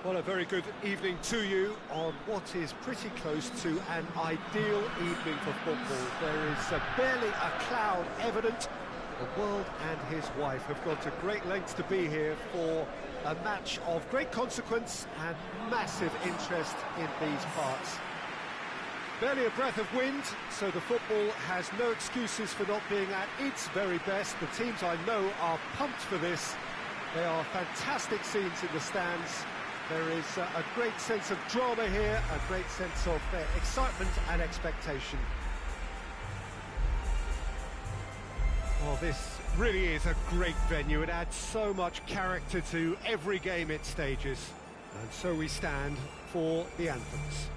Well, a very good evening to you on what is pretty close to an ideal evening for football. There is barely a cloud evident. The world and his wife have gone to great lengths to be here for a match of great consequence and massive interest in these parts. Barely a breath of wind, so the football has no excuses for not being at its very best. The teams I know are pumped for this. There are fantastic scenes in the stands. There is a great sense of drama here, a great sense of excitement and expectation. Well, this really is a great venue. It adds so much character to every game it stages. And so we stand for the anthems.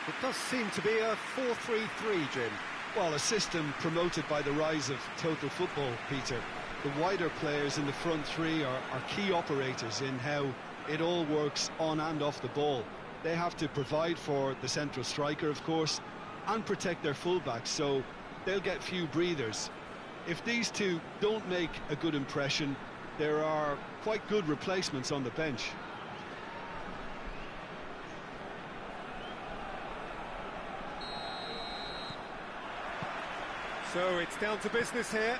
It does seem to be a 4-3-3, Jim. Well, a system promoted by the rise of total football, Peter. The wider players in the front three are key operators in how it all works on and off the ball. They have to provide for the central striker, of course, and protect their fullbacks, so they'll get few breathers. If these two don't make a good impression, there are quite good replacements on the bench. So it's down to business here.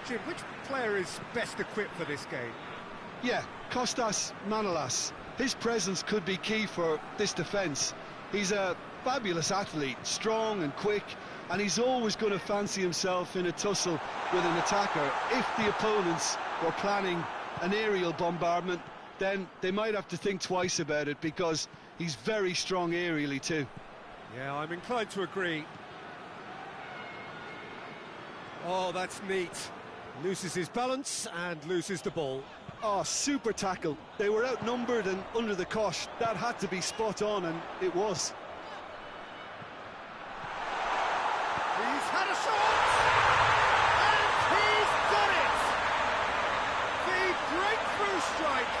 Jim, which player is best equipped for this game? Yeah, Kostas Manolas. His presence could be key for this defence. He's a fabulous athlete, strong and quick, and he's always going to fancy himself in a tussle with an attacker. If the opponents were planning an aerial bombardment, then they might have to think twice about it, because he's very strong aerially too. Yeah, I'm inclined to agree. Oh, that's neat. Loses his balance and loses the ball. Oh, super tackle. They were outnumbered and under the cosh. That had to be spot on, and it was. He's had a shot! And he's done it! The breakthrough strike!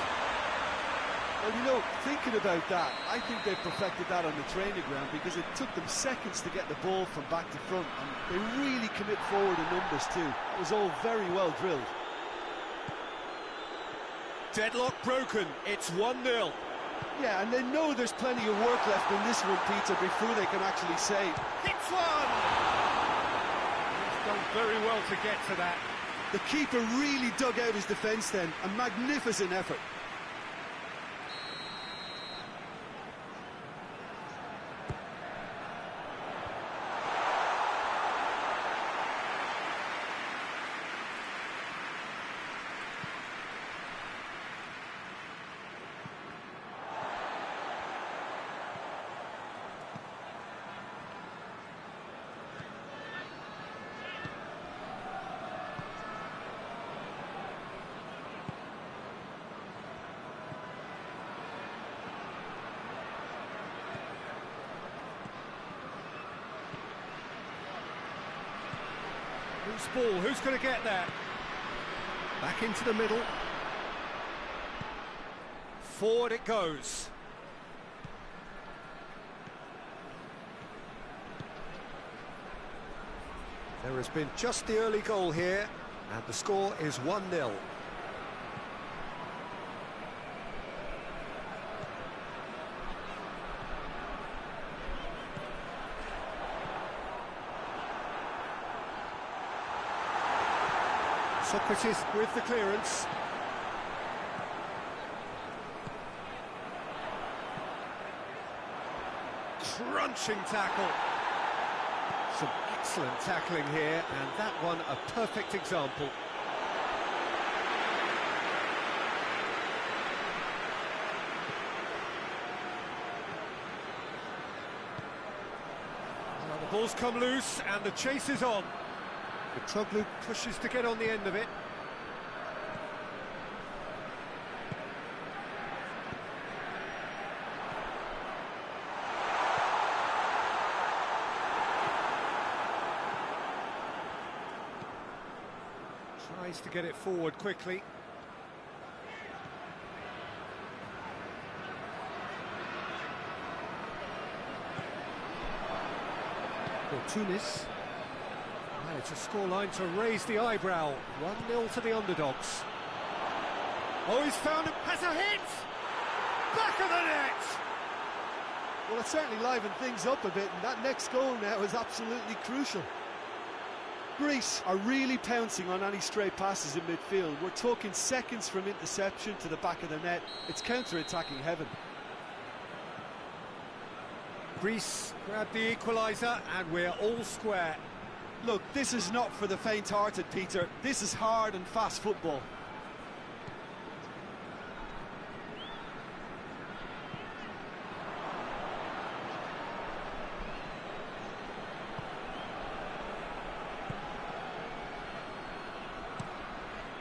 Well, you know, thinking about that, I think they perfected that on the training ground, because it took them seconds to get the ball from back to front, and they really commit forward in numbers too. It was all very well drilled. Deadlock broken, it's 1-0. Yeah, and they know there's plenty of work left in this one, Peter, before they can actually say, Hits one! He's done very well to get to that. the keeper really dug out his defence then. A magnificent effort. Loose ball, who's going to get that? Back into the middle. Forward it goes. There has been just the early goal here, and the score is 1-0. Socrates with the clearance. Crunching tackle. Some excellent tackling here, and that one a perfect example. Well, the ball's come loose, and the chase is on. Mitroglou pushes to get on the end of it. Tries to get it forward quickly. For Tunis. Well, it's a scoreline to raise the eyebrow. 1-0 to the underdogs. Oh, he's found him. Has a hit! Back of the net! Well, it certainly livened things up a bit, and that next goal now is absolutely crucial. Greece are really pouncing on any stray passes in midfield. We're talking seconds from interception to the back of the net. It's counter-attacking heaven. Greece grabbed the equaliser, and we're all square. Look, this is not for the faint-hearted, Peter. This is hard and fast football.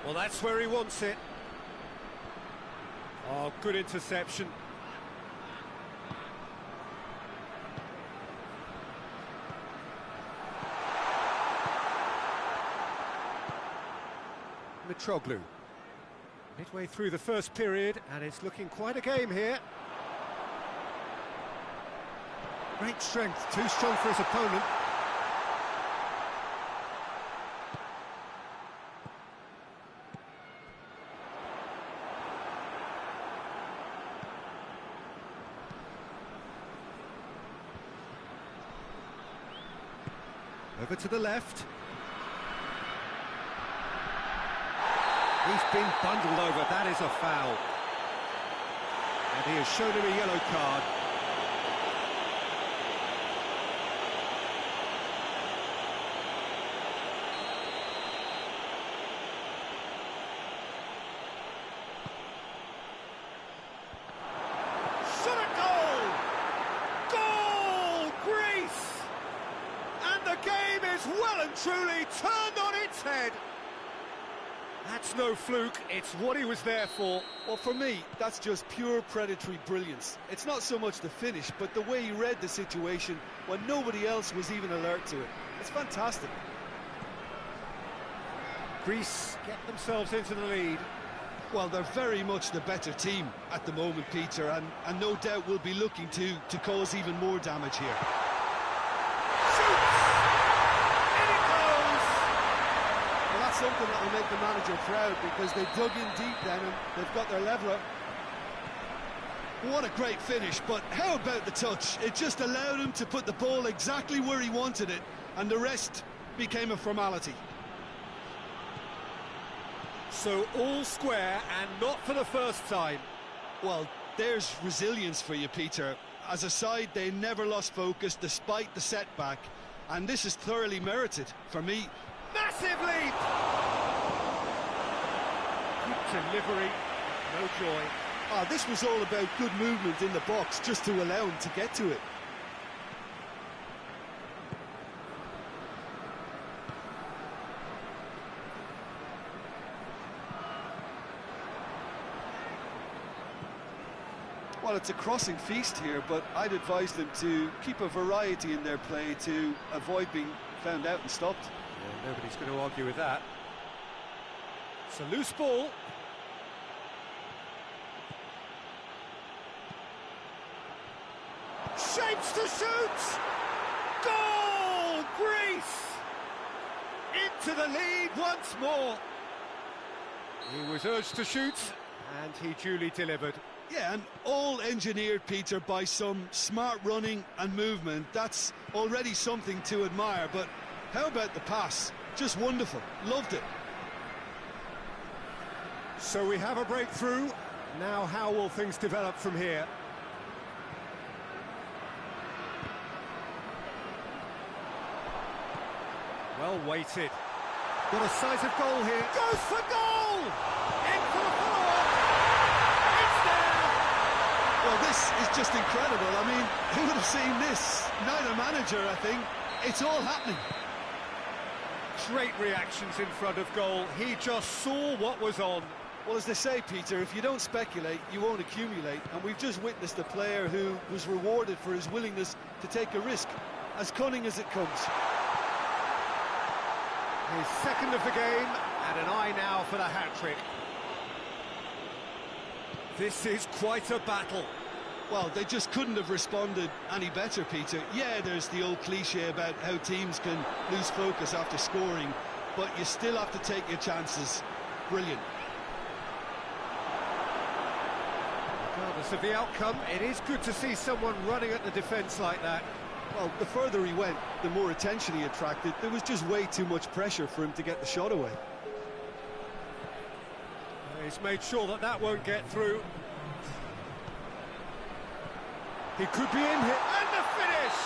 Well, that's where he wants it. Oh, good interception. Mitroglou. Midway through the first period, and it's looking quite a game here. Great strength, too strong for his opponent. Over to the left. He's been bundled over, that is a foul. And he has shown him a yellow card. Shot a goal! Goal! Greece! And the game is well and truly turned on its head. That's no fluke, it's what he was there for. Well, for me, that's just pure predatory brilliance. It's not so much the finish, but the way he read the situation when nobody else was even alert to it. It's fantastic. Greece get themselves into the lead. Well, they're very much the better team at the moment, Peter, and no doubt will be looking to cause even more damage here. Something that will make the manager proud, because they dug in deep then and they've got their leveller. What a great finish, but how about the touch? It just allowed him to put the ball exactly where he wanted it, and the rest became a formality. So all square, and not for the first time. Well, there's resilience for you, Peter. As a side, they never lost focus despite the setback, and this is thoroughly merited for me. Massive leap! Good delivery, no joy. Oh, this was all about good movement in the box just to allow him to get to it. Well, it's a crossing feast here, but I'd advise them to keep a variety in their play to avoid being found out and stopped. Yeah, nobody's going to argue with that. It's a loose ball. Shapes to shoot! Goal! Greece! Into the lead once more. He was urged to shoot, and he duly delivered. Yeah, and all engineered, Peter, by some smart running and movement. That's already something to admire, but how about the pass? Just wonderful. Loved it. So we have a breakthrough. Now how will things develop from here? Well weighted. Got a sight of goal here. Goes for goal! In for the follow-up. It's there! Well, this is just incredible. I mean, who would have seen this? Neither manager, I think. It's all happening. Great reactions in front of goal. He just saw what was on. Well, as they say, Peter, if you don't speculate, you won't accumulate. And we've just witnessed a player who was rewarded for his willingness to take a risk, as cunning as it comes. His second of the game, And an eye now for the hat-trick. This is quite a battle. Well, they just couldn't have responded any better, Peter. Yeah, there's the old cliche about how teams can lose focus after scoring, but you still have to take your chances. Brilliant. Regardless of the outcome, it is good to see someone running at the defence like that. Well, the further he went, the more attention he attracted. There was just way too much pressure for him to get the shot away. He's made sure that that won't get through. He could be in here, and the finish!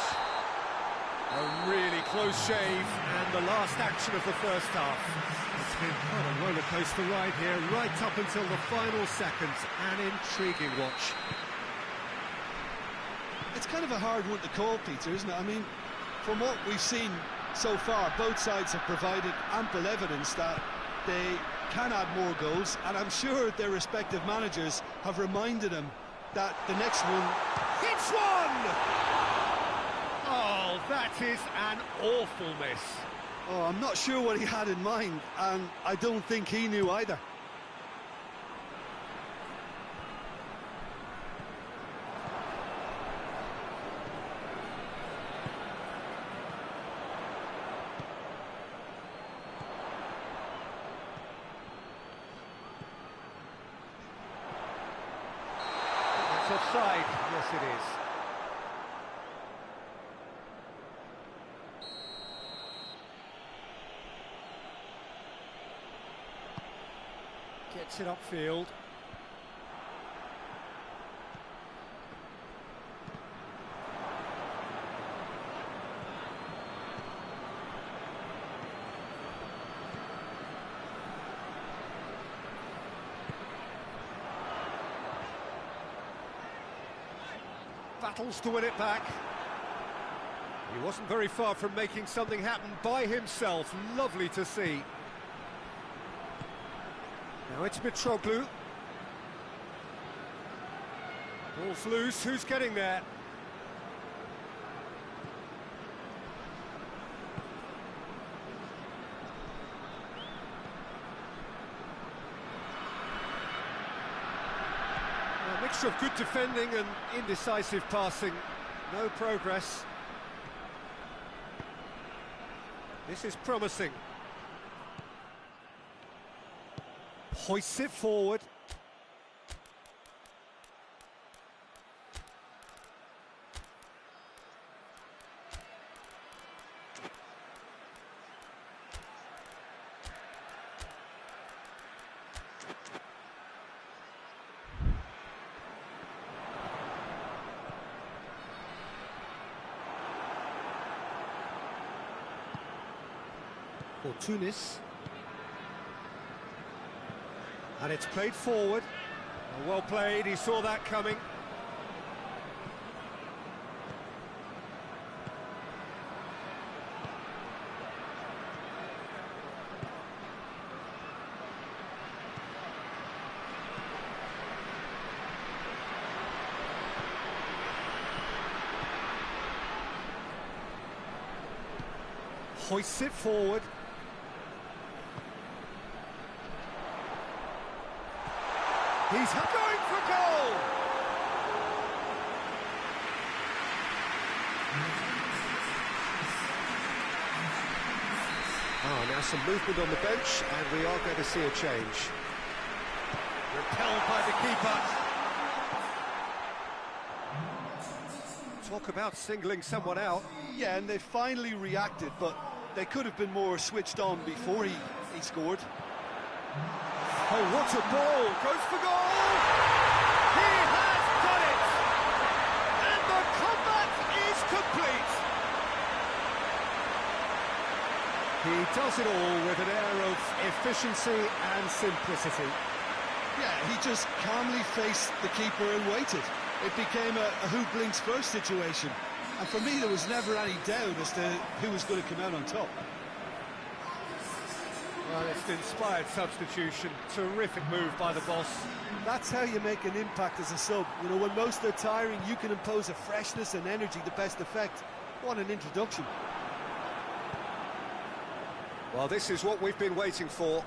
A really close shave, and the last action of the first half. It's been quite a roller coaster ride here, right up until the final seconds. An intriguing watch. It's kind of a hard one to call, Peter, isn't it? I mean, from what we've seen so far, both sides have provided ample evidence that they can add more goals, and I'm sure their respective managers have reminded them that the next one... It's one! Oh, that is an awful miss. Oh, I'm not sure what he had in mind, and I don't think he knew either. It's offside. Yes, it is. Gets it upfield. Battles to win it back. He wasn't very far from making something happen by himself. Lovely to see. Now it's Mitroglou. Ball's loose, who's getting there? A mixture of good defending and indecisive passing. No progress. This is promising. Hoists it forward. For Tunis. And it's played forward. Well played, he saw that coming. Hoists it forward. He's going for goal! Oh, now some movement on the bench, and we are going to see a change. Repelled by the keeper. Talk about singling someone out. Yeah, and they finally reacted, but they could have been more switched on before he scored. Oh, what a ball! Goes for goal! He has done it! And the comeback is complete! He does it all with an air of efficiency and simplicity. Yeah, he just calmly faced the keeper and waited. It became a who blinks first situation. And for me, there was never any doubt as to who was going to come out on top. Well, it's an inspired substitution. Terrific move by the boss. That's how you make an impact as a sub. You know, when most are tiring, you can impose a freshness and energy to best effect. What an introduction. Well, this is what we've been waiting for.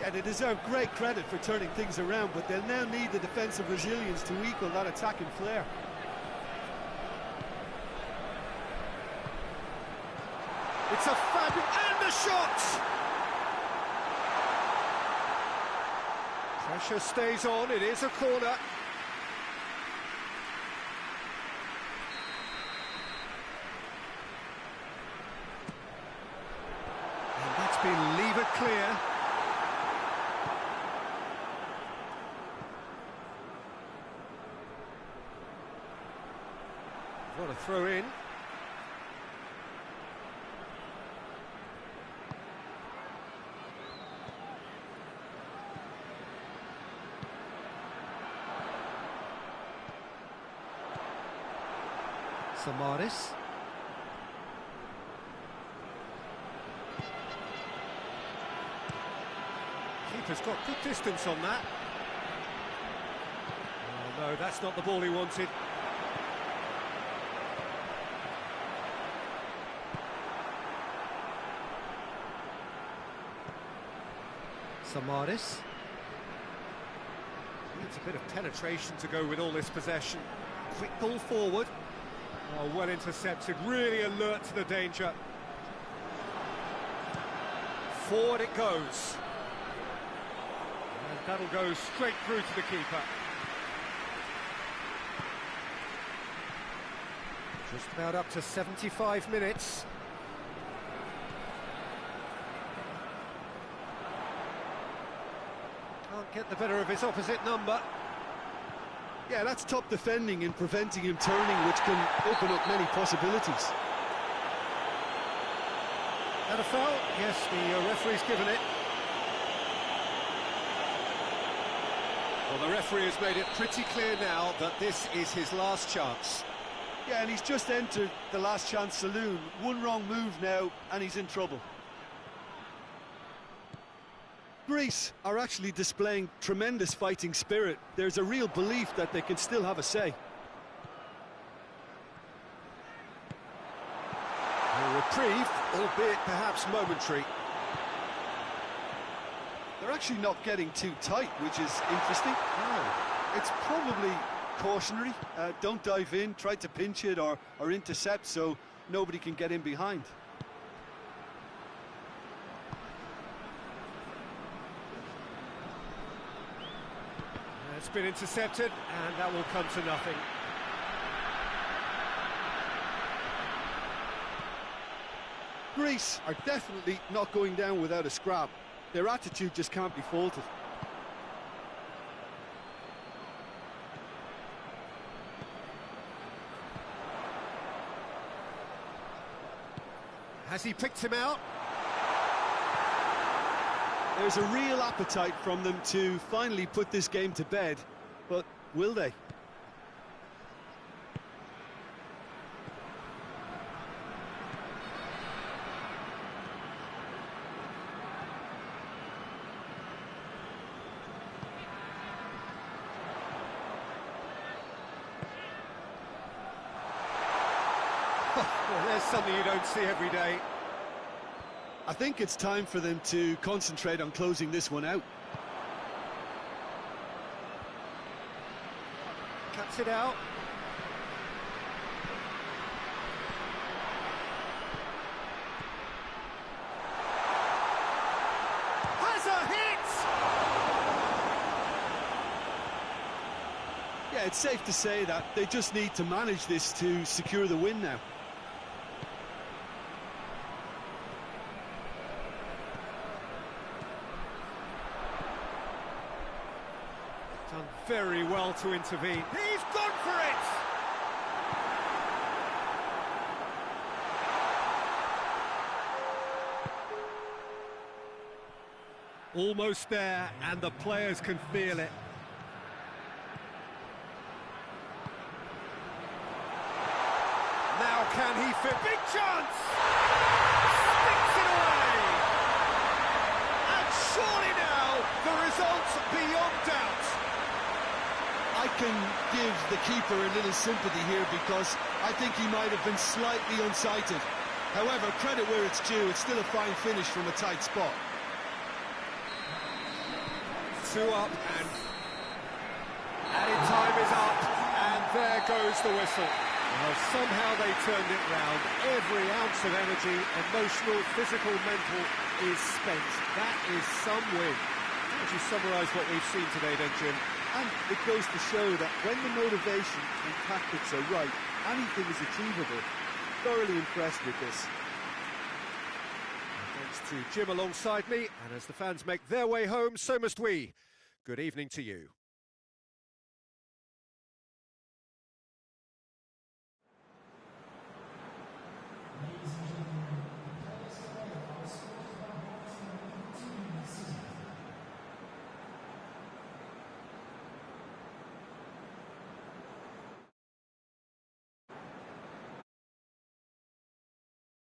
Yeah, they deserve great credit for turning things around, but they'll now need the defensive resilience to equal that attacking flair. It's a fabulous... and the shot! Pressure stays on, it is a corner. And that's been levered clear. What a throw in. Samaris. Keeper's got good distance on that. Oh no, that's not the ball he wanted. Samaris. Needs a bit of penetration to go with all this possession. Quick ball forward. Oh, well intercepted, really alert to the danger. Forward it goes. And that'll go straight through to the keeper. Just about up to 75 minutes. Can't get the better of his opposite number. Yeah, that's top defending and preventing him turning, which can open up many possibilities. And a foul? Yes, the referee's given it. Well, the referee has made it pretty clear now that this is his last chance. Yeah, and he's just entered the last chance saloon. One wrong move now, and he's in trouble. Greece are actually displaying tremendous fighting spirit. There's a real belief that they can still have a say. A reprieve, albeit perhaps momentary. They're actually not getting too tight, which is interesting. Oh. It's probably cautionary. Don't dive in, try to pinch it or intercept so nobody can get in behind. It's been intercepted, and that will come to nothing. Greece are definitely not going down without a scrap. Their attitude just can't be faulted. Has he picked him out? There's a real appetite from them to finally put this game to bed, but will they? Well, there's something you don't see every day. I think it's time for them to concentrate on closing this one out. Cuts it out. Has a hit! Yeah, it's safe to say that they just need to manage this to secure the win now. Done very well to intervene. He's gone for it! Almost there, and the players can feel it. Now can he fit? Big chance! Sticks it away! And surely now, the result's beyond doubt. I can give the keeper a little sympathy here because I think he might have been slightly unsighted. However, credit where it's due, it's still a fine finish from a tight spot. 2 up, and time is up, and there goes the whistle. Well, somehow they turned it round. Every ounce of energy, emotional, physical, mental, is spent. That is some win. How would you summarise what we've seen today then, Jim? And it goes to show that when the motivation and tactics are right, anything is achievable. Thoroughly impressed with this. Thanks to Jim alongside me, and as the fans make their way home, so must we. Good evening to you.